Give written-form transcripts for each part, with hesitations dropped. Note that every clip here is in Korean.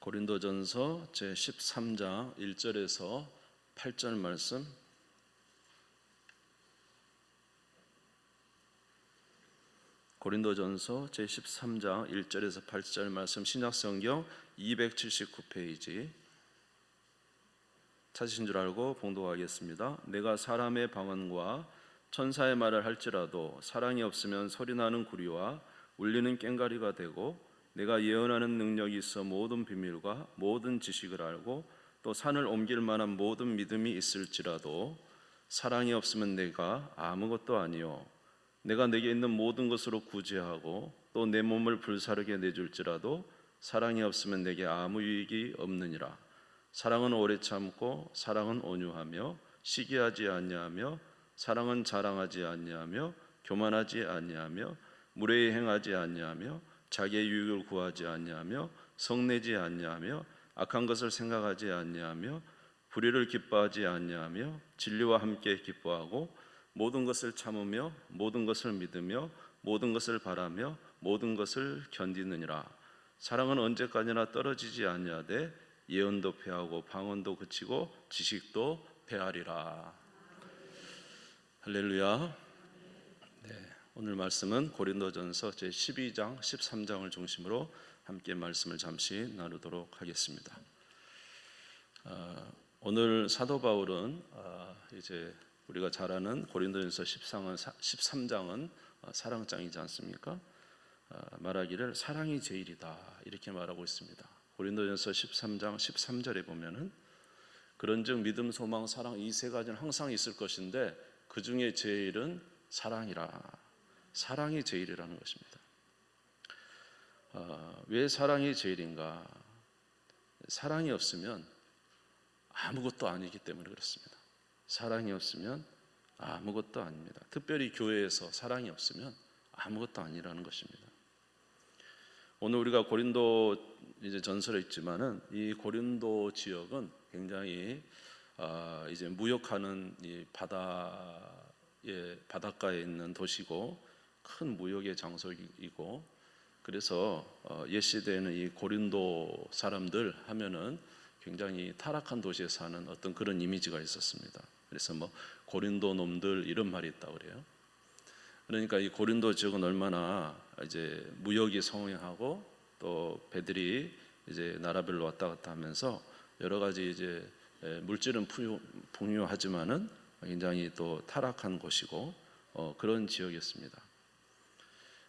고린도전서 제13장 1절에서 8절 말씀, 고린도전서 제13장 1절에서 8절 말씀, 신약성경 279페이지 찾으신 줄 알고 봉독하겠습니다. 내가 사람의 방언과 천사의 말을 할지라도 사랑이 없으면 소리나는 구리와 울리는 꽹과리가 되고, 내가 예언하는 능력이 있어 모든 비밀과 모든 지식을 알고 또 산을 옮길 만한 모든 믿음이 있을지라도 사랑이 없으면 내가 아무것도 아니요, 내가 내게 있는 모든 것으로 구제하고 또 내 몸을 불사르게 내줄지라도 사랑이 없으면 내게 아무 유익이 없느니라. 사랑은 오래 참고 사랑은 온유하며 시기하지 아니하며 사랑은 자랑하지 아니하며 교만하지 아니하며 무례히 행하지 아니하며 자기의 유익을 구하지 아니하며 성내지 아니하며 악한 것을 생각하지 아니하며 불의를 기뻐하지 아니하며 진리와 함께 기뻐하고 모든 것을 참으며 모든 것을 믿으며 모든 것을 바라며 모든 것을 견디느니라. 사랑은 언제까지나 떨어지지 아니하되 예언도 패하고 방언도 그치고 지식도 패하리라. 할렐루야. 오늘 말씀은 고린도전서 제12장, 13장을 중심으로 함께 말씀을 잠시 나누도록 하겠습니다. 오늘 사도 바울은 이제 우리가 잘 아는 고린도전서 13장은 사랑장이지 않습니까? 말하기를 사랑이 제일이다 이렇게 말하고 있습니다. 고린도전서 13장 13절에 보면은 그런즉 믿음, 소망, 사랑 이 세 가지는 항상 있을 것인데 그 중에 제일은 사랑이라. 사랑이 제일이라는 것입니다. 왜 사랑이 제일인가? 사랑이 없으면 아무것도 아니기 때문에 그렇습니다. 사랑이 없으면 아무것도 아닙니다. 특별히 교회에서 사랑이 없으면 아무것도 아니라는 것입니다. 오늘 우리가 고린도 이제 전설에 있지만은 이 고린도 지역은 굉장히 이제 무역하는 이 바닷가에 있는 도시고 큰 무역의 장소이고, 그래서 옛 시대에는 이 고린도 사람들 하면은 굉장히 타락한 도시에 사는 어떤 그런 이미지가 있었습니다. 그래서 뭐 고린도 놈들 이런 말이 있다고 그래요. 그러니까 이 고린도 지역은 얼마나 이제 무역이 성행하고 또 배들이 이제 나라별로 왔다 갔다 하면서 여러 가지 이제 물질은 풍요하지만은 굉장히 또 타락한 곳이고 그런 지역이었습니다.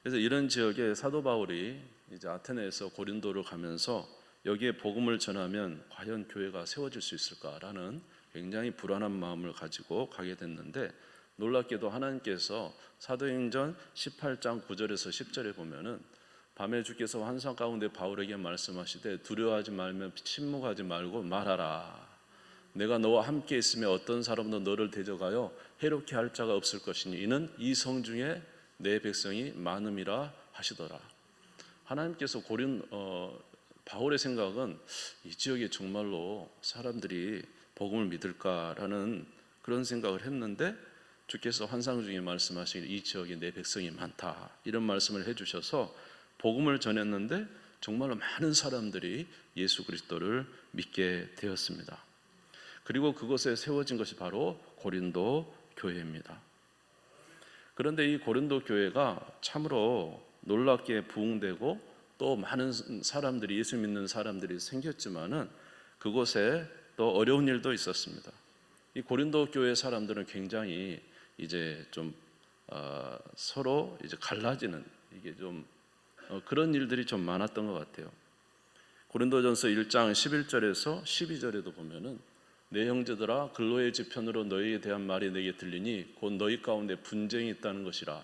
그래서 이런 지역에 사도 바울이 이제 아테네에서 고린도를 가면서 여기에 복음을 전하면 과연 교회가 세워질 수 있을까라는 굉장히 불안한 마음을 가지고 가게 됐는데, 놀랍게도 하나님께서 사도행전 18장 9절에서 10절에 보면은 밤에 주께서 환상 가운데 바울에게 말씀하시되 두려워하지 말며 침묵하지 말고 말하라. 내가 너와 함께 있으며 어떤 사람도 너를 대적하여 해롭게 할 자가 없을 것이니 이는 이 성 중에 내 백성이 많음이라 하시더라. 하나님께서 바울의 생각은 이 지역에 정말로 사람들이 복음을 믿을까라는 그런 생각을 했는데, 주께서 환상 중에 말씀하시길 이 지역에 내 백성이 많다 이런 말씀을 해주셔서 복음을 전했는데 정말로 많은 사람들이 예수 그리스도를 믿게 되었습니다. 그리고 그곳에 세워진 것이 바로 고린도 교회입니다. 그런데 이 고린도 교회가 참으로 놀랍게 부흥되고 또 많은 사람들이, 예수 믿는 사람들이 생겼지만은 그곳에 또 어려운 일도 있었습니다. 이 고린도 교회 사람들은 굉장히 이제 좀 서로 이제 갈라지는 이게 좀 그런 일들이 좀 많았던 것 같아요. 고린도전서 1장 11절에서 12절에도 보면은 내 형제들아 근로의 지편으로 너희에 대한 말이 내게 들리니 곧 너희 가운데 분쟁이 있다는 것이라.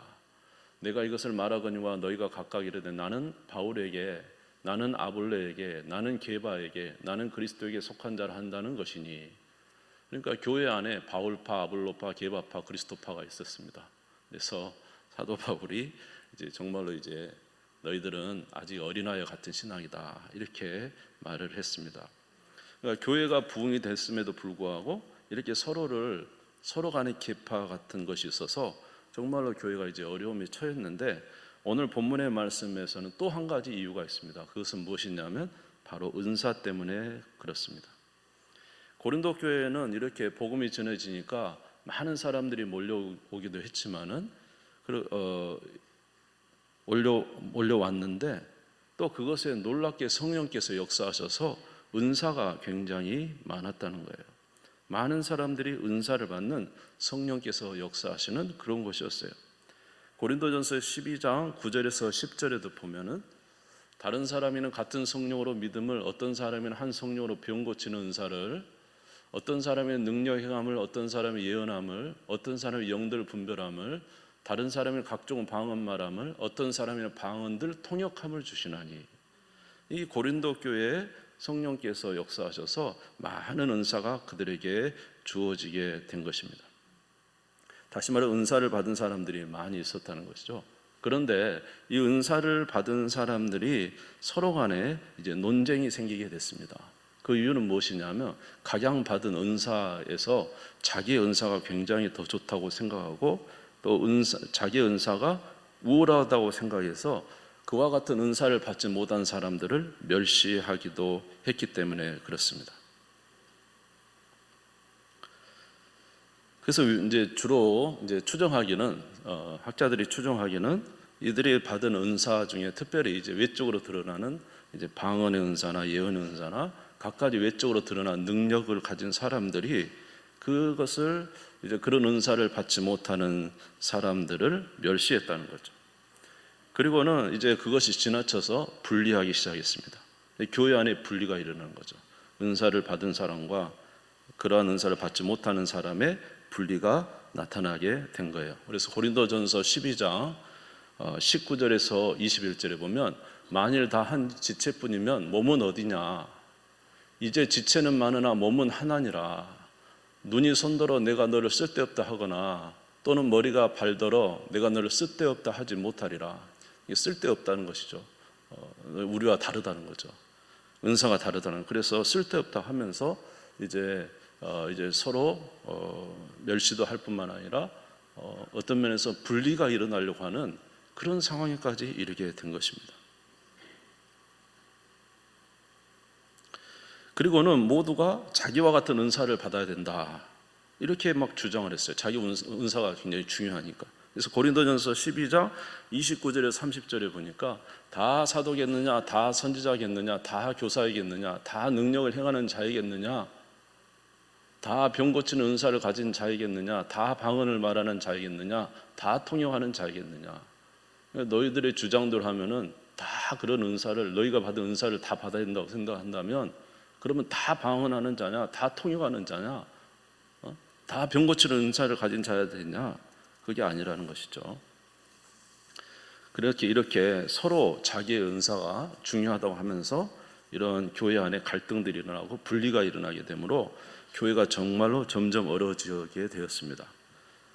내가 이것을 말하거니와 너희가 각각 이르되 나는 바울에게, 나는 아볼로에게, 나는 게바에게, 나는 그리스도에게 속한 자를 한다는 것이니. 그러니까 교회 안에 바울파, 아볼로파, 게바파, 그리스도파가 있었습니다. 그래서 사도 바울이 이제 정말로 이제 너희들은 아직 어린아이 같은 신앙이다 이렇게 말을 했습니다. 그러니까 교회가 부흥이 됐음에도 불구하고 이렇게 서로 간의 계파 같은 것이 있어서 정말로 교회가 이제 어려움에 처했는데, 오늘 본문의 말씀에서는 또 한 가지 이유가 있습니다. 그것은 무엇이냐면 바로 은사 때문에 그렇습니다. 고린도 교회에는 이렇게 복음이 전해지니까 많은 사람들이 몰려오기도 했지만은 몰려왔는데 또 그것에 놀랍게 성령께서 역사하셔서 은사가 굉장히 많았다는 거예요. 많은 사람들이 은사를 받는 성령께서 역사하시는 그런 곳이었어요. 고린도전서 12장 9절에서 10절에도 보면은 다른 사람이는 같은 성령으로 믿음을, 어떤 사람이는 한 성령으로 병 고치는 은사를, 어떤 사람의 능력 행함을, 어떤 사람의 예언함을, 어떤 사람의 영들 분별함을, 다른 사람의 각종 방언 말함을, 어떤 사람의 방언들 통역함을 주시나니. 이 고린도 교회에 성령께서 역사하셔서 많은 은사가 그들에게 주어지게 된 것입니다. 다시 말해 은사를 받은 사람들이 많이 있었다는 것이죠. 그런데 이 은사를 받은 사람들이 서로 간에 이제 논쟁이 생기게 됐습니다. 그 이유는 무엇이냐면 각양 받은 은사에서 자기의 은사가 굉장히 더 좋다고 생각하고 또 자기의 은사가 우월하다고 생각해서 그와 같은 은사를 받지 못한 사람들을 멸시하기도 했기 때문에 그렇습니다. 그래서 이제 주로 추정하기는 학자들이 추정하기는 이들이 받은 은사 중에 특별히 이제 외적으로 드러나는 이제 방언의 은사나 예언의 은사나 각가지 외적으로 드러난 능력을 가진 사람들이 그것을 이제 그런 은사를 받지 못하는 사람들을 멸시했다는 거죠. 그리고는 이제 그것이 지나쳐서 분리하기 시작했습니다. 교회 안에 분리가 일어나는 거죠. 은사를 받은 사람과 그러한 은사를 받지 못하는 사람의 분리가 나타나게 된 거예요. 그래서 고린도전서 12장 19절에서 21절에 보면 만일 다 한 지체뿐이면 몸은 어디냐? 이제 지체는 많으나 몸은 하나니라. 눈이 손더러 내가 너를 쓸데없다 하거나 또는 머리가 발더러 내가 너를 쓸데없다 하지 못하리라. 이게 쓸데없다는 것이죠. 우리와 다르다는 거죠. 은사가 다르다는. 그래서 쓸데없다 하면서 이제 서로 멸시도 할 뿐만 아니라 어떤 면에서 분리가 일어나려고 하는 그런 상황에까지 이르게 된 것입니다. 그리고는 모두가 자기와 같은 은사를 받아야 된다 이렇게 막 주장을 했어요. 자기 은사가 굉장히 중요하니까. 그래서 고린도전서 12장 29절에 30절에 보니까 다 사도겠느냐, 다 선지자겠느냐, 다 교사이겠느냐, 다 능력을 행하는 자이겠느냐, 다 병 고치는 은사를 가진 자이겠느냐, 다 방언을 말하는 자이겠느냐, 다 통역하는 자이겠느냐. 너희들의 주장들 하면은 다 그런 은사를, 너희가 받은 은사를 다 받아야 된다고 생각한다면 그러면 다 방언하는 자냐, 다 통역하는 자냐, 다 병 고치는 은사를 가진 자야 되냐? 그게 아니라는 것이죠. 이렇게 서로 자기의 은사가 중요하다고 하면서 이런 교회 안에 갈등들이 일어나고 분리가 일어나게 되므로 교회가 정말로 점점 어려워지게 되었습니다.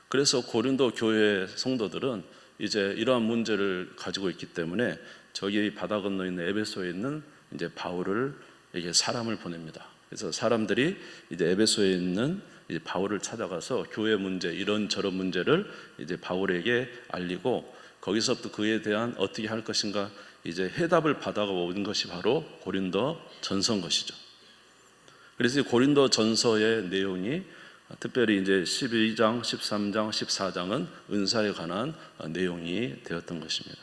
그래서 고린도 교회 성도들은 이제 이러한 문제를 가지고 있기 때문에 저기 바다 건너 있는 에베소에 있는 이제 바울에게 사람을 보냅니다. 그래서 사람들이 이제 에베소에 있는 이제 바울을 찾아가서 교회 문제, 이런저런 문제를 이제 바울에게 알리고 거기서부터 그에 대한 어떻게 할 것인가 이제 해답을 받아온 것이 바로 고린도 전서인 것이죠. 그래서 고린도 전서의 내용이 특별히 이제 12장, 13장, 14장은 은사에 관한 내용이 되었던 것입니다.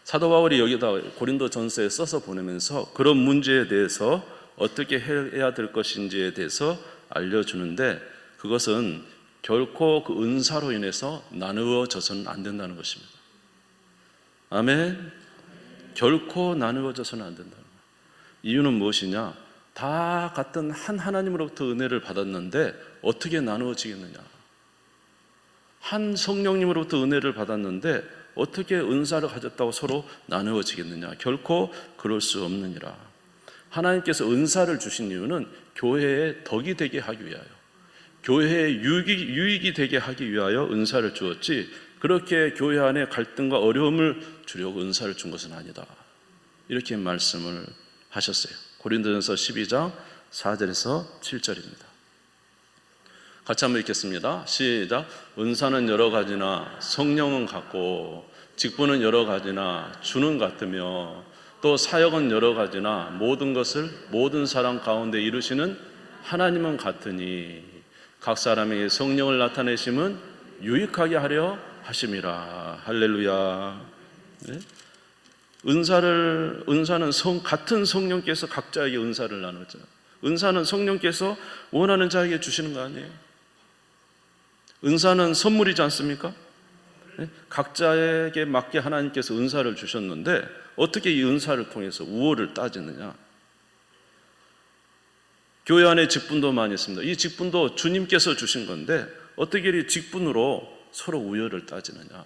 사도 바울이 여기다 고린도 전서에 써서 보내면서 그런 문제에 대해서 어떻게 해야 될 것인지에 대해서 알려주는데 그것은 결코 그 은사로 인해서 나누어져서는 안 된다는 것입니다. 아멘. 결코 나누어져서는 안 된다는 거예요. 이유는 무엇이냐? 다 같은 한 하나님으로부터 은혜를 받았는데 어떻게 나누어지겠느냐? 한 성령님으로부터 은혜를 받았는데 어떻게 은사를 가졌다고 서로 나누어지겠느냐? 결코 그럴 수 없느니라. 하나님께서 은사를 주신 이유는 교회에 덕이 되게 하기 위하여, 교회에 유익이 되게 하기 위하여 은사를 주었지 그렇게 교회 안에 갈등과 어려움을 주려고 은사를 준 것은 아니다. 이렇게 말씀을 하셨어요. 고린도전서 12장 4절에서 7절입니다. 같이 한번 읽겠습니다. 시작. 은사는 여러 가지나 성령은 같고 직분은 여러 가지나 주는 같으며 또 사역은 여러 가지나 모든 것을 모든 사람 가운데 이루시는 하나님은 같으니 각 사람에게 성령을 나타내심은 유익하게 하려 하심이라. 할렐루야. 네? 은사는 같은 성령께서 각자에게 은사를 나누죠. 은사는 성령께서 원하는 자에게 주시는 거 아니에요? 은사는 선물이지 않습니까? 네? 각자에게 맞게 하나님께서 은사를 주셨는데 어떻게 이 은사를 통해서 우월을 따지느냐? 교회 안에 직분도 많이 있습니다. 이 직분도 주님께서 주신 건데 어떻게 이 직분으로 서로 우열을 따지느냐?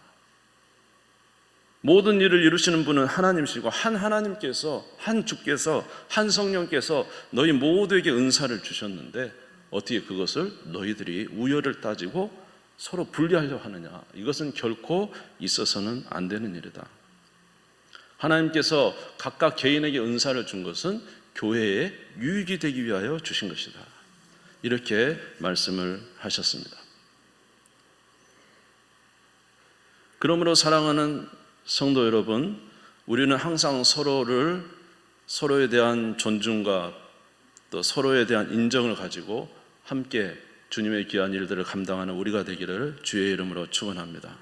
모든 일을 이루시는 분은 하나님이시고 한 하나님께서, 한 주께서, 한 성령께서 너희 모두에게 은사를 주셨는데 어떻게 그것을 너희들이 우열을 따지고 서로 분리하려 하느냐? 이것은 결코 있어서는 안 되는 일이다. 하나님께서 각각 개인에게 은사를 준 것은 교회에 유익이 되기 위하여 주신 것이다. 이렇게 말씀을 하셨습니다. 그러므로 사랑하는 성도 여러분, 우리는 항상 서로에 대한 존중과 또 서로에 대한 인정을 가지고 함께 주님의 귀한 일들을 감당하는 우리가 되기를 주의 이름으로 축원합니다.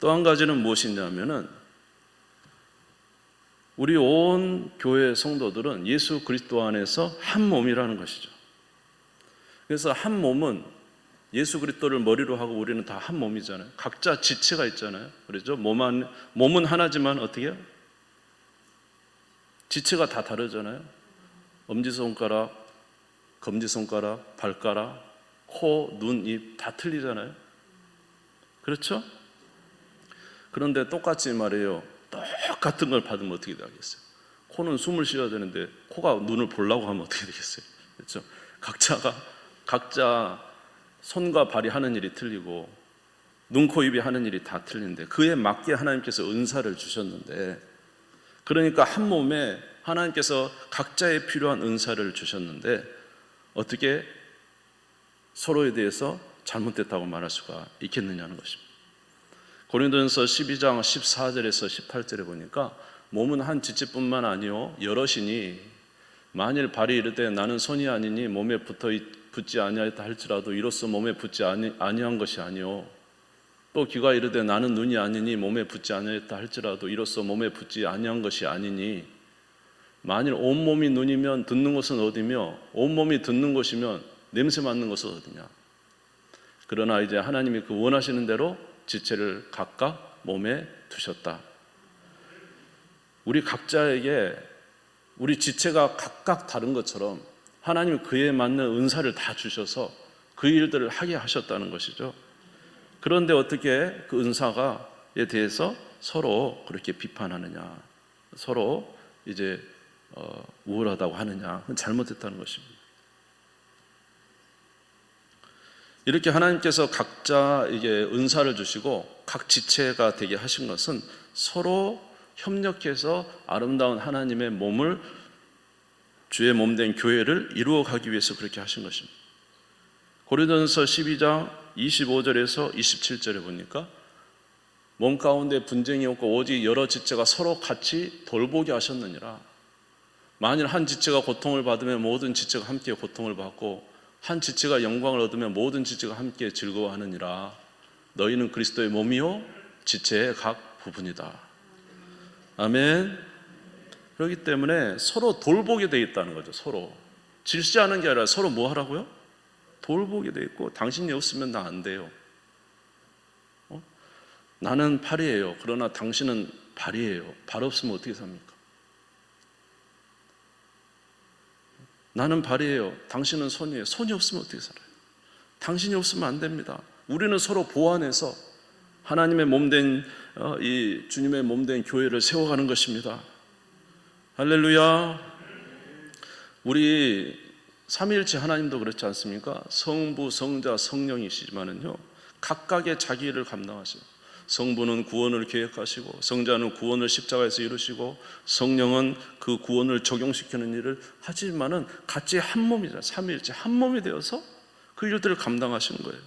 또 한 가지는 무엇이냐면은 우리 온 교회 성도들은 예수 그리스도 안에서 한 몸이라는 것이죠. 그래서 한 몸은 예수 그리스도를 머리로 하고 우리는 다 한 몸이잖아요. 각자 지체가 있잖아요. 그렇죠? 몸은 하나지만 어떻게 해요? 지체가 다 다르잖아요. 엄지손가락, 검지손가락, 발가락, 코, 눈, 입 다 틀리잖아요. 그렇죠? 그런데 똑같이 말이에요. 똑같은 걸 받으면 어떻게 되겠어요? 코는 숨을 쉬어야 되는데 코가 눈을 보려고 하면 어떻게 되겠어요? 그렇죠? 각자 손과 발이 하는 일이 틀리고 눈, 코, 입이 하는 일이 다 틀린데 그에 맞게 하나님께서 은사를 주셨는데, 그러니까 한 몸에 하나님께서 각자에 필요한 은사를 주셨는데 어떻게 서로에 대해서 잘못됐다고 말할 수가 있겠느냐는 것입니다. 고린도전서 12장 14절에서 18절에 보니까 몸은 한 지체뿐만 아니요 여럿이니 만일 발이 이르되 나는 손이 아니니 몸에 붙지 아니하였다 할지라도 이로써 몸에 붙지 아니한 것이 아니요, 또 귀가 이르되 나는 눈이 아니니 몸에 붙지 아니하였다 할지라도 이로써 몸에 붙지 아니한 것이 아니니 만일 온몸이 눈이면 듣는 것은 어디며 온몸이 듣는 것이면 냄새 맡는 것은 어디냐? 그러나 이제 하나님이 그 원하시는 대로 지체를 각각 몸에 두셨다. 우리 각자에게 우리 지체가 각각 다른 것처럼 하나님이 그에 맞는 은사를 다 주셔서 그 일들을 하게 하셨다는 것이죠. 그런데 어떻게 그 은사가에 대해서 서로 그렇게 비판하느냐, 서로 이제 우월하다고 하느냐, 그건 잘못됐다는 것입니다. 이렇게 하나님께서 각자에게 은사를 주시고 각 지체가 되게 하신 것은 서로 협력해서 아름다운 하나님의 몸을, 주의 몸된 교회를 이루어가기 위해서 그렇게 하신 것입니다. 고린도전서 12장 25절에서 27절에 보니까 몸 가운데 분쟁이 없고 오직 여러 지체가 서로 같이 돌보게 하셨느니라. 만일 한 지체가 고통을 받으면 모든 지체가 함께 고통을 받고 한 지체가 영광을 얻으면 모든 지체가 함께 즐거워하느니라. 너희는 그리스도의 몸이요 지체의 각 부분이다. 아멘. 그렇기 때문에 서로 돌보게 돼 있다는 거죠. 서로 질시하는 게 아니라 서로 뭐 하라고요? 돌보게 돼 있고, 당신이 없으면 나 안 돼요. 나는 팔이에요. 그러나 당신은 발이에요. 발 없으면 어떻게 삽니까? 나는 발이에요. 당신은 손이에요. 손이 없으면 어떻게 살아요? 당신이 없으면 안 됩니다. 우리는 서로 보완해서 하나님의 몸된 이 주님의 몸된 교회를 세워가는 것입니다. 할렐루야. 우리 삼위일체 하나님도 그렇지 않습니까? 성부, 성자, 성령이시지만은요 각각의 자기 일을 감당하세요. 성부는 구원을 계획하시고, 성자는 구원을 십자가에서 이루시고, 성령은 그 구원을 적용시키는 일을 하지만은 같이 한 몸이잖아요. 삼위일체 한 몸이 되어서 그 일들을 감당하시는 거예요.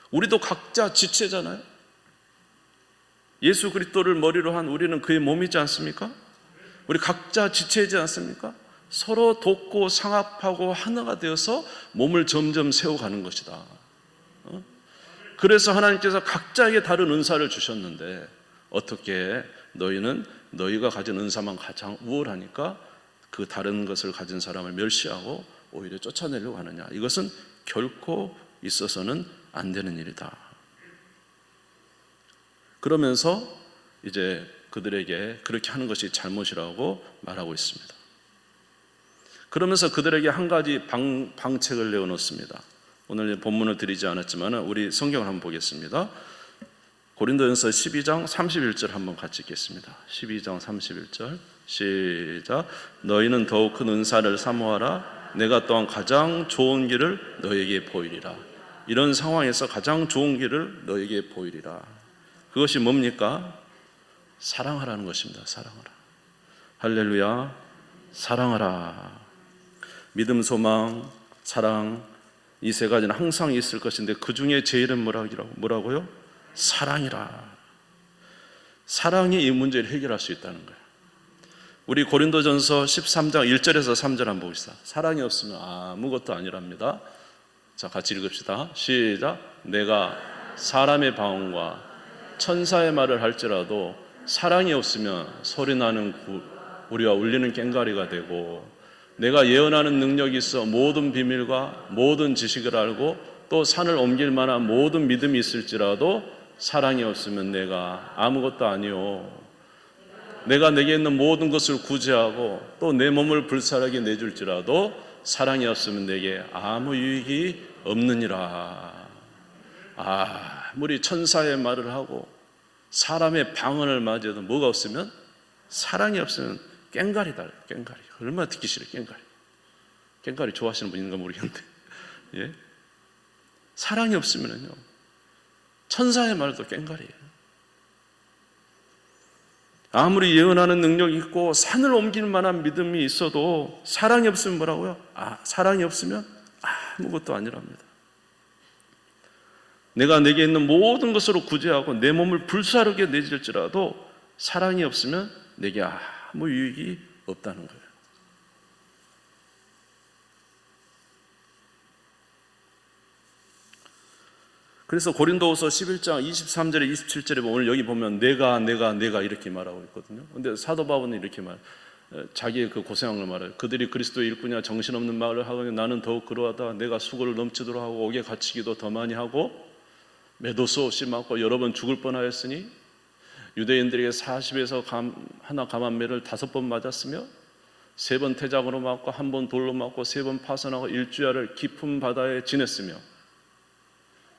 우리도 각자 지체잖아요. 예수 그리스도를 머리로 한 우리는 그의 몸이지 않습니까? 우리 각자 지체이지 않습니까? 서로 돕고 상합하고 하나가 되어서 몸을 점점 세워가는 것이다. 그래서 하나님께서 각자에게 다른 은사를 주셨는데 어떻게 너희는 너희가 가진 은사만 가장 우월하니까 그 다른 것을 가진 사람을 멸시하고 오히려 쫓아내려고 하느냐. 이것은 결코 있어서는 안 되는 일이다. 그러면서 이제 그들에게 그렇게 하는 것이 잘못이라고 말하고 있습니다. 그러면서 그들에게 한 가지 방책을 내어놓습니다. 오늘 본문을 드리지 않았지만 우리 성경을 한번 보겠습니다. 고린도전서 12장 31절 한번 같이 읽겠습니다. 12장 31절 시작. 너희는 더욱 큰 은사를 사모하라. 내가 또한 가장 좋은 길을 너에게 보이리라. 이런 상황에서 가장 좋은 길을 너에게 보이리라. 그것이 뭡니까? 사랑하라는 것입니다. 사랑하라. 할렐루야. 사랑하라. 믿음, 소망, 사랑, 이 세 가지는 항상 있을 것인데 그 중에 제일은 뭐라고요? 사랑이라. 사랑이 이 문제를 해결할 수 있다는 거예요. 우리 고린도전서 13장 1절에서 3절 한번 봅시다. 사랑이 없으면 아무것도 아니랍니다. 자, 같이 읽읍시다. 시작. 내가 사람의 방언과 천사의 말을 할지라도 사랑이 없으면 소리나는 우리와 울리는 꽹과리가 되고, 내가 예언하는 능력이 있어 모든 비밀과 모든 지식을 알고 또 산을 옮길 만한 모든 믿음이 있을지라도 사랑이 없으면 내가 아무것도 아니요. 내가 내게 있는 모든 것을 구제하고 또 내 몸을 불살하게 내줄지라도 사랑이 없으면 내게 아무 유익이 없느니라. 아무리 천사의 말을 하고 사람의 방언을 맞이해도 뭐가 없으면, 사랑이 없으면 꽹과리다. 꽹과리. 얼마나 듣기 싫어. 꽹과리 좋아하시는 분 있는가 모르겠는데, 예? 사랑이 없으면요 천사의 말도 꽹과리예요. 아무리 예언하는 능력이 있고 산을 옮길 만한 믿음이 있어도 사랑이 없으면 뭐라고요? 사랑이 없으면 아무것도 아니랍니다. 내가 내게 있는 모든 것으로 구제하고 내 몸을 불사르게 내질지라도 사랑이 없으면 내게 아무 유익이 없다는 거예요. 그래서 고린도후서 11장 23절에 27절에 오늘 여기 보면 내가 이렇게 말하고 있거든요. 근데 사도 바울은 이렇게 자기의 그 고생한 걸 말해요. 그들이 그리스도의 일꾼이야 정신없는 말을 하거니 나는 더욱 그러하다. 내가 수고를 넘치도록 하고 옥에 갇히기도 더 많이 하고 매도 수없이 맞고 여러 번 죽을 뻔하였으니 유대인들에게 40에서 하나 감한매를 5번 맞았으며 3번 태장으로 맞고 1번 돌로 맞고 3번 파선하고 일주야를 깊은 바다에 지냈으며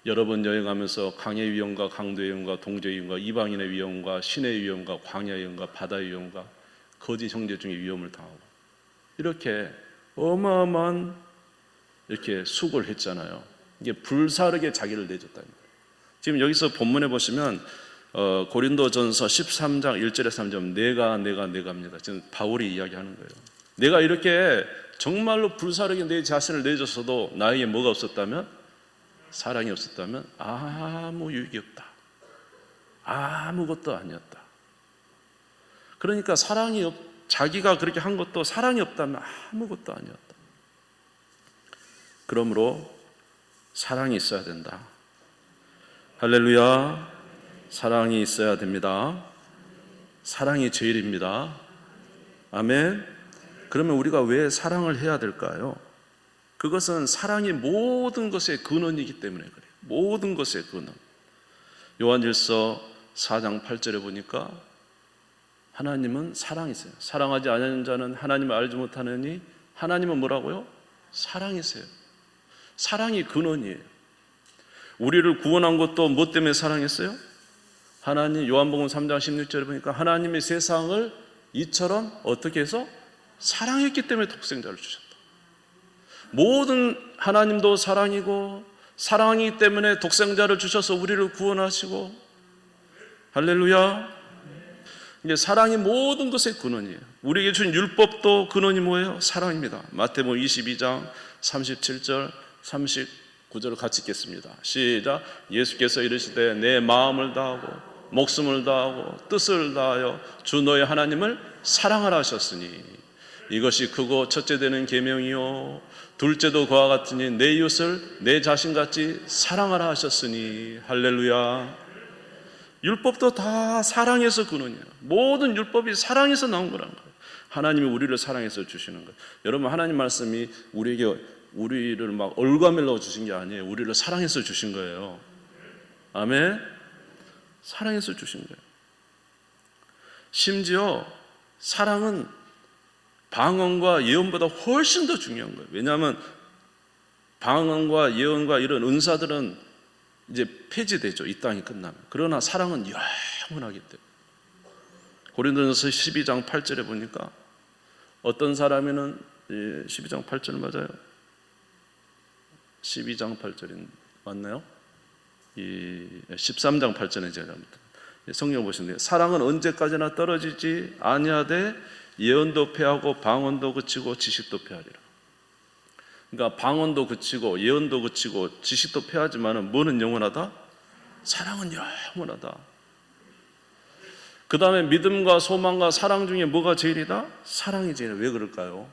여러 번 여행하면서 강의 위험과 강도의 위험과 동족의 위험과 이방인의 위험과 신의 위험과 광야의 위험과 바다의 위험과 거짓 형제 중에 위험을 당하고 이렇게 어마어마한 이렇게 수고를 했잖아요. 이게 불사르게 자기를 내줬다는 거예요. 지금 여기서 본문에 보시면 고린도전서 13장 1절에 3절 내가입니다. 지금 바울이 이야기하는 거예요. 내가 이렇게 정말로 불사르게 내 자신을 내줬어도 나에게 뭐가 없었다면, 사랑이 없었다면 아무 유익이 없다. 아무것도 아니었다. 그러니까 자기가 그렇게 한 것도 사랑이 없다면 아무것도 아니었다. 그러므로 사랑이 있어야 된다. 할렐루야. 사랑이 있어야 됩니다. 사랑이 제일입니다. 아멘. 그러면 우리가 왜 사랑을 해야 될까요? 그것은 사랑이 모든 것의 근원이기 때문에 그래요. 모든 것의 근원. 요한일서 4장 8절에 보니까 하나님은 사랑이세요. 사랑하지 않는 자는 하나님을 알지 못하느니 하나님은 뭐라고요? 사랑이세요. 사랑이 근원이에요. 우리를 구원한 것도 뭐 때문에 사랑했어요? 하나님, 요한복음 3장 16절에 보니까 하나님이 세상을 이처럼 어떻게 해서 사랑했기 때문에 독생자를 주셨다. 모든 하나님도 사랑이고 사랑이기 때문에 독생자를 주셔서 우리를 구원하시고, 할렐루야. 이제 사랑이 모든 것의 근원이에요. 우리에게 준 율법도 근원이 뭐예요? 사랑입니다. 마태복음 22장 37절 39절을 같이 읽겠습니다. 시작. 예수께서 이르시되 내 마음을 다하고 목숨을 다하고 뜻을 다하여 주 너의 하나님을 사랑하라 하셨으니 이것이 크고 첫째 되는 계명이요 둘째도 그와 같으니 내 이웃을 내 자신같이 사랑하라 하셨으니. 할렐루야. 율법도 다 사랑에서 근원이에요. 모든 율법이 사랑에서 나온 거라는 거예요. 하나님이 우리를 사랑해서 주시는 거예요. 여러분, 하나님 말씀이 우리를 막 얼과멜로 주신 게 아니에요. 우리를 사랑해서 주신 거예요. 아멘. 사랑해서 주신 거예요. 심지어 사랑은 방언과 예언보다 훨씬 더 중요한 거예요. 왜냐하면 방언과 예언과 이런 은사들은 이제 폐지되죠. 이 땅이 끝나면. 그러나 사랑은 영원하기 때문에. 고린도전서 12장 8절에 보니까 어떤 사람에는 12장 8절 맞아요? 12장 8절인 맞나요? 13장 8절에 제가 잘못했습니다. 성경 보시면 사랑은 언제까지나 떨어지지 아니하되 예언도 패하고 방언도 그치고 지식도 패하리라. 그러니까 방언도 그치고 예언도 그치고 지식도 패하지만은 뭐는 영원하다? 사랑은 영원하다. 그 다음에 믿음과 소망과 사랑 중에 뭐가 제일이다? 사랑이 제일이다. 왜 그럴까요?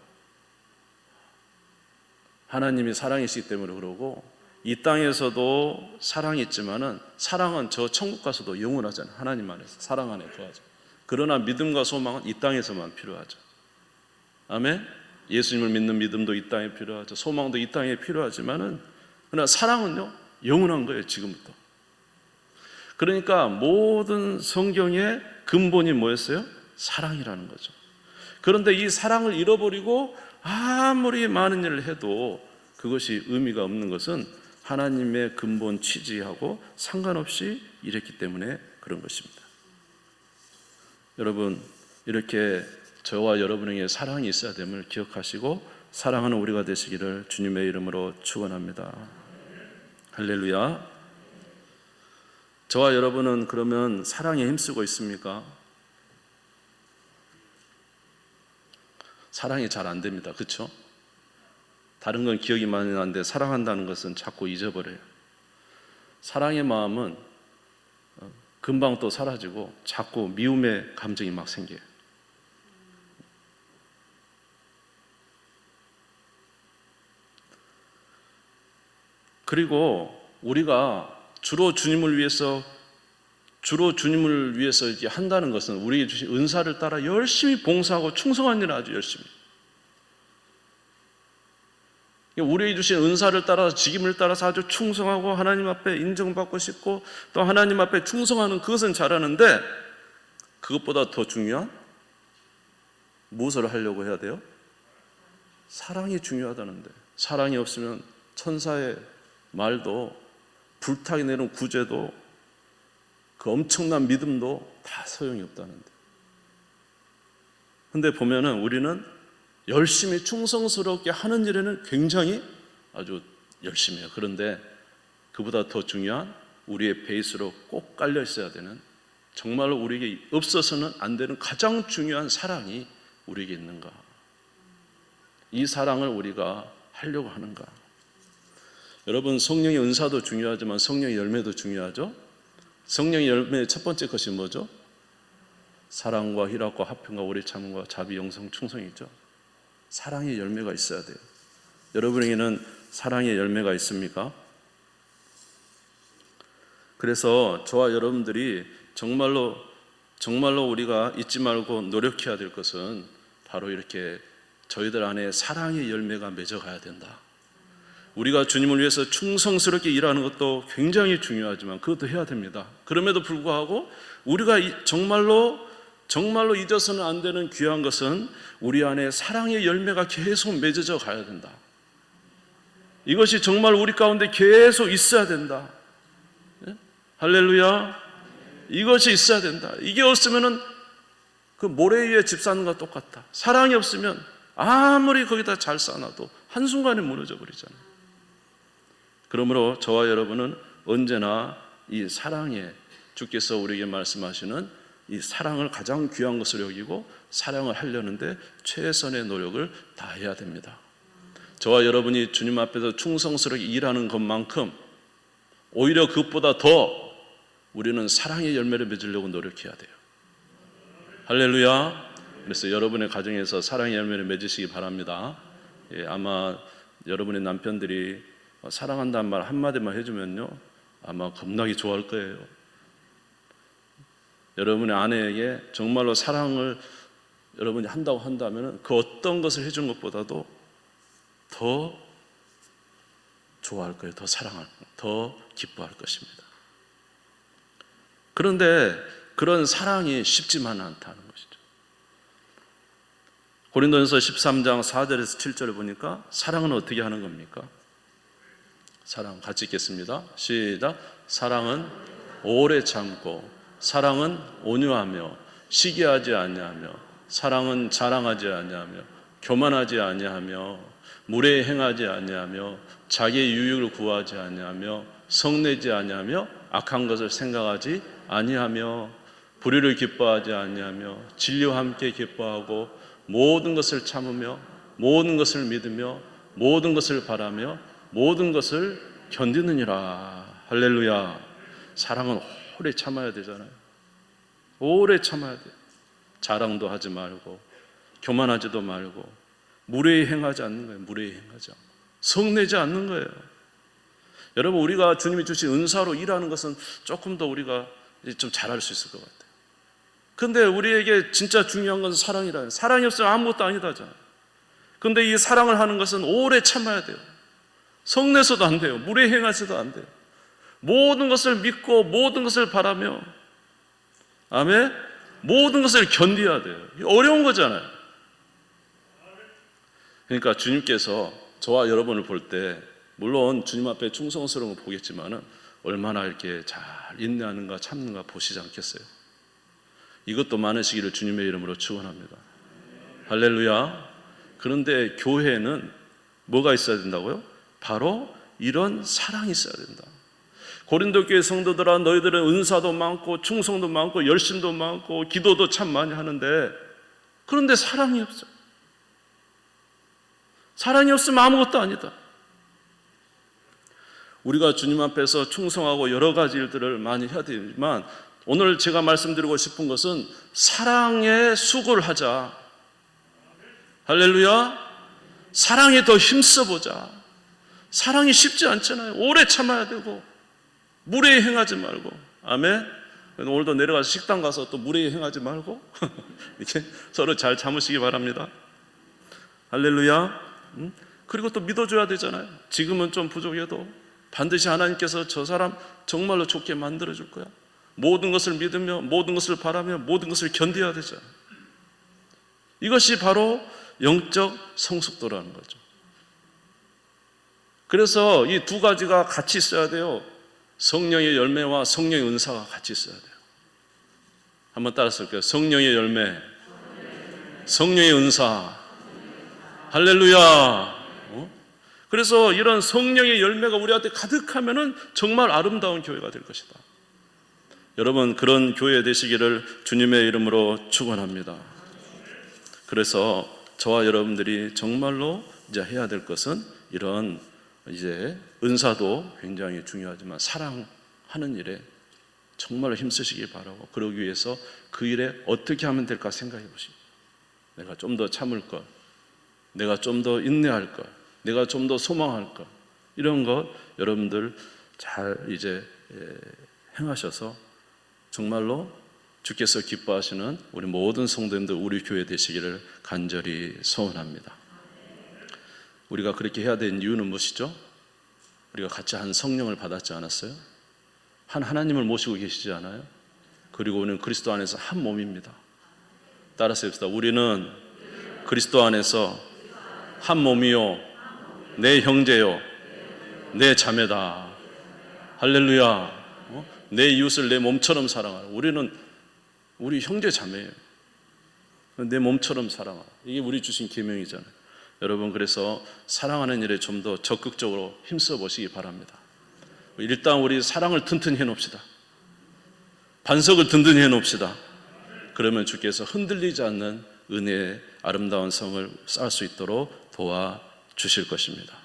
하나님이 사랑이시기 때문에 그러고, 이 땅에서도 사랑이 있지만은 사랑은 저 천국 가서도 영원하잖아요. 하나님 안에서 사랑 안에 거하죠. 그러나 믿음과 소망은 이 땅에서만 필요하죠. 아멘. 예수님을 믿는 믿음도 이 땅에 필요하죠. 소망도 이 땅에 필요하지만은 그러나 사랑은요 영원한 거예요. 지금부터. 그러니까 모든 성경의 근본이 뭐였어요? 사랑이라는 거죠. 그런데 이 사랑을 잃어버리고 아무리 많은 일을 해도 그것이 의미가 없는 것은 하나님의 근본 취지하고 상관없이 이랬기 때문에 그런 것입니다. 여러분, 이렇게 저와 여러분에게 사랑이 있어야 됨을 기억하시고 사랑하는 우리가 되시기를 주님의 이름으로 축원합니다. 할렐루야. 저와 여러분은 그러면 사랑에 힘쓰고 있습니까? 사랑이 잘 안 됩니다. 그렇죠? 다른 건 기억이 많이 나는데 사랑한다는 것은 자꾸 잊어버려요. 사랑의 마음은 금방 또 사라지고 자꾸 미움의 감정이 막 생겨요. 그리고 우리가 주로 주님을 위해서 이렇게 한다는 것은 우리에게 주신 은사를 따라 열심히 봉사하고 충성한 일을 아주 열심히. 우리에게 주신 은사를 따라서 직임을 따라서 아주 충성하고 하나님 앞에 인정받고 싶고 또 하나님 앞에 충성하는 그것은 잘하는데 그것보다 더 중요한 무엇을 하려고 해야 돼요? 사랑이 중요하다는데 사랑이 없으면 천사의 말도 불타게 내는 구제도 그 엄청난 믿음도 다 소용이 없다는데. 근데 보면은 우리는 열심히 충성스럽게 하는 일에는 굉장히 아주 열심히 해요. 그런데 그보다 더 중요한 우리의 베이스로 꼭 깔려 있어야 되는 정말로 우리에게 없어서는 안 되는 가장 중요한 사랑이 우리에게 있는가? 이 사랑을 우리가 하려고 하는가? 여러분, 성령의 은사도 중요하지만 성령의 열매도 중요하죠? 성령의 열매의 첫 번째 것이 뭐죠? 사랑과 희락과 화평과 오래 참음과 자비, 영성, 충성이죠. 사랑의 열매가 있어야 돼요. 여러분에게는 사랑의 열매가 있습니까? 그래서 저와 여러분들이 정말로 우리가 잊지 말고 노력해야 될 것은 바로 이렇게 저희들 안에 사랑의 열매가 맺어가야 된다. 우리가 주님을 위해서 충성스럽게 일하는 것도 굉장히 중요하지만 그것도 해야 됩니다. 그럼에도 불구하고 우리가 정말로 잊어서는 안 되는 귀한 것은 우리 안에 사랑의 열매가 계속 맺어져 가야 된다. 이것이 정말 우리 가운데 계속 있어야 된다. 네? 할렐루야. 이것이 있어야 된다. 이게 없으면은 그 모래 위에 집 사는 것과 똑같다. 사랑이 없으면 아무리 거기다 잘 쌓아놔도 한순간에 무너져 버리잖아요. 그러므로 저와 여러분은 언제나 이 사랑에 주께서 우리에게 말씀하시는 이 사랑을 가장 귀한 것으로 여기고 사랑을 하려는데 최선의 노력을 다해야 됩니다. 저와 여러분이 주님 앞에서 충성스럽게 일하는 것만큼 오히려 그것보다 더 우리는 사랑의 열매를 맺으려고 노력해야 돼요. 할렐루야. 그래서 여러분의 가정에서 사랑의 열매를 맺으시기 바랍니다. 아마 여러분의 남편들이 사랑한다는 말 한마디만 해주면요, 아마 겁나게 좋아할 거예요. 여러분의 아내에게 정말로 사랑을 여러분이 한다고 한다면 그 어떤 것을 해준 것보다도 더 좋아할 거예요. 더 사랑할 거예요. 더 기뻐할 것입니다. 그런데 그런 사랑이 쉽지만 않다는 것이죠. 고린도전서 13장 4절에서 7절을 보니까 사랑은 어떻게 하는 겁니까? 사랑 같이 읽겠습니다. 시작. 사랑은 오래 참고, 사랑은 온유하며 시기하지 아니하며, 사랑은 자랑하지 아니하며 교만하지 아니하며 무례 행하지 아니하며 자기의 유익을 구하지 아니하며 성내지 아니하며 악한 것을 생각하지 아니하며 불의를 기뻐하지 아니하며 진리와 함께 기뻐하고 모든 것을 참으며 모든 것을 믿으며 모든 것을 바라며 모든 것을 견디느니라. 할렐루야. 사랑은 오래 참아야 되잖아요. 오래 참아야 돼요. 자랑도 하지 말고 교만하지도 말고 무례히 행하지 않는 거예요. 무례히 행하지 않고 성내지 않는 거예요. 여러분, 우리가 주님이 주신 은사로 일하는 것은 조금 더 우리가 좀 잘할 수 있을 것 같아요. 근데 우리에게 진짜 중요한 것은 사랑이라는, 사랑이 없으면 아무것도 아니다잖아요. 근데 이 사랑을 하는 것은 오래 참아야 돼요. 성내서도 안 돼요. 무례히 행해서도 안 돼요. 모든 것을 믿고 모든 것을 바라며, 아멘, 모든 것을 견뎌야 돼요. 어려운 거잖아요. 그러니까 주님께서 저와 여러분을 볼 때 물론 주님 앞에 충성스러운 걸 보겠지만은 얼마나 이렇게 잘 인내하는가 참는가 보시지 않겠어요? 이것도 많으시기를 주님의 이름으로 축원합니다. 할렐루야. 그런데 교회는 뭐가 있어야 된다고요? 바로 이런 사랑이 있어야 된다. 고린도 교회 성도들아, 너희들은 은사도 많고 충성도 많고 열심도 많고 기도도 참 많이 하는데, 그런데 사랑이 없어요. 사랑이 없으면 아무것도 아니다. 우리가 주님 앞에서 충성하고 여러 가지 일들을 많이 해야 되지만 오늘 제가 말씀드리고 싶은 것은 사랑에 수고를 하자. 할렐루야. 사랑에 더 힘써보자. 사랑이 쉽지 않잖아요. 오래 참아야 되고 무례히 행하지 말고, 아멘. 오늘도 내려가서 식당 가서 또 무례히 행하지 말고 이렇게 서로 잘 참으시기 바랍니다. 할렐루야. 그리고 또 믿어줘야 되잖아요. 지금은 좀 부족해도 반드시 하나님께서 저 사람 정말로 좋게 만들어줄 거야. 모든 것을 믿으며 모든 것을 바라며 모든 것을 견뎌야 되잖아요. 이것이 바로 영적 성숙도라는 거죠. 그래서 이 두 가지가 같이 있어야 돼요. 성령의 열매와 성령의 은사가 같이 있어야 돼요. 한번 따라서 볼게요. 성령의 열매, 성령의 은사. 할렐루야. 그래서 이런 성령의 열매가 우리한테 가득하면은 정말 아름다운 교회가 될 것이다. 여러분, 그런 교회 되시기를 주님의 이름으로 축원합니다. 그래서 저와 여러분들이 정말로 이제 해야 될 것은 이런 이제 은사도 굉장히 중요하지만 사랑하는 일에 정말로 힘쓰시기 바라고, 그러기 위해서 그 일에 어떻게 하면 될까 생각해 보십시오. 내가 좀 더 참을 것, 내가 좀 더 인내할 것, 내가 좀 더 소망할 것, 이런 것 여러분들 잘 이제 행하셔서 정말로 주께서 기뻐하시는 우리 모든 성도님들 우리 교회 되시기를 간절히 소원합니다. 우리가 그렇게 해야 되는 이유는 무엇이죠? 우리가 같이 한 성령을 받았지 않았어요? 한 하나님을 모시고 계시지 않아요? 그리고 우리는 그리스도 안에서 한 몸입니다. 따라서 합시다. 우리는 그리스도 안에서 한 몸이요, 내 형제요, 내 자매다. 할렐루야. 내 이웃을 내 몸처럼 사랑하라. 우리는 우리 형제 자매예요. 내 몸처럼 사랑하라. 이게 우리 주신 계명이잖아요. 여러분, 그래서 사랑하는 일에 좀 더 적극적으로 힘써 보시기 바랍니다. 일단 우리 사랑을 튼튼히 해놓읍시다. 반석을 든든히 해놓읍시다. 그러면 주께서 흔들리지 않는 은혜의 아름다운 성을 쌓을 수 있도록 도와주실 것입니다.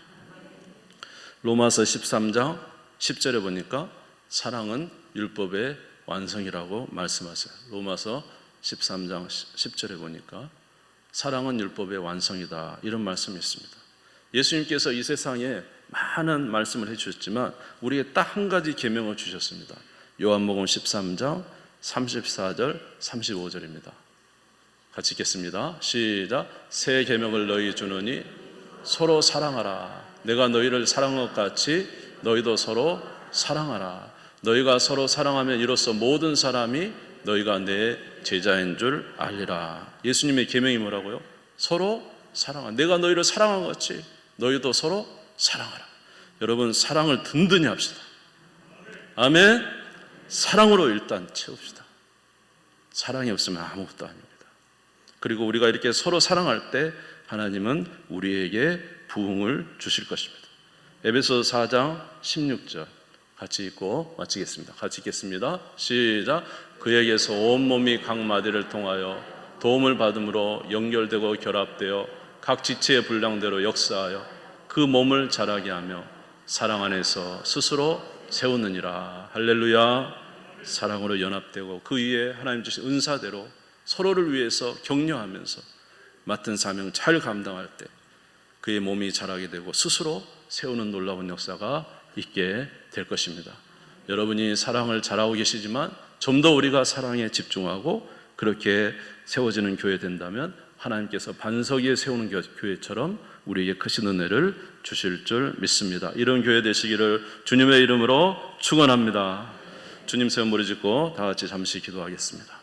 로마서 13장 10절에 보니까 사랑은 율법의 완성이라고 말씀하세요. 로마서 13장 10절에 보니까 사랑은 율법의 완성이다, 이런 말씀이 있습니다. 예수님께서 이 세상에 많은 말씀을 해주셨지만 우리에게 딱 한 가지 계명을 주셨습니다. 요한복음 13장 34절 35절입니다. 같이 읽겠습니다. 시작. 새 계명을 너희 주노니 서로 사랑하라. 내가 너희를 사랑한 것 같이 너희도 서로 사랑하라. 너희가 서로 사랑하면 이로써 모든 사람이 너희가 내 제자인 줄 알리라. 예수님의 계명이 뭐라고요? 서로 사랑하라. 내가 너희를 사랑한 것 같이 너희도 서로 사랑하라. 여러분, 사랑을 든든히 합시다. 아멘. 사랑으로 일단 채웁시다. 사랑이 없으면 아무것도 아닙니다. 그리고 우리가 이렇게 서로 사랑할 때 하나님은 우리에게 부흥을 주실 것입니다. 에베소서 4장 16절 같이 읽고 마치겠습니다. 같이 읽겠습니다. 시작. 그에게서 온몸이 각 마디를 통하여 도움을 받음으로 연결되고 결합되어 각 지체의 분량대로 역사하여 그 몸을 자라게 하며 사랑 안에서 스스로 세우느니라. 할렐루야. 사랑으로 연합되고 그 위에 하나님 주신 은사대로 서로를 위해서 격려하면서 맡은 사명 잘 감당할 때 그의 몸이 자라게 되고 스스로 세우는 놀라운 역사가 있게 될 것입니다. 여러분이 사랑을 잘하고 계시지만 좀 더 우리가 사랑에 집중하고 그렇게 세워지는 교회 된다면 하나님께서 반석 위에 세우는 교회처럼 우리에게 크신 은혜를 주실 줄 믿습니다. 이런 교회 되시기를 주님의 이름으로 축원합니다. 주님 세운 무리 짓고 다 같이 잠시 기도하겠습니다.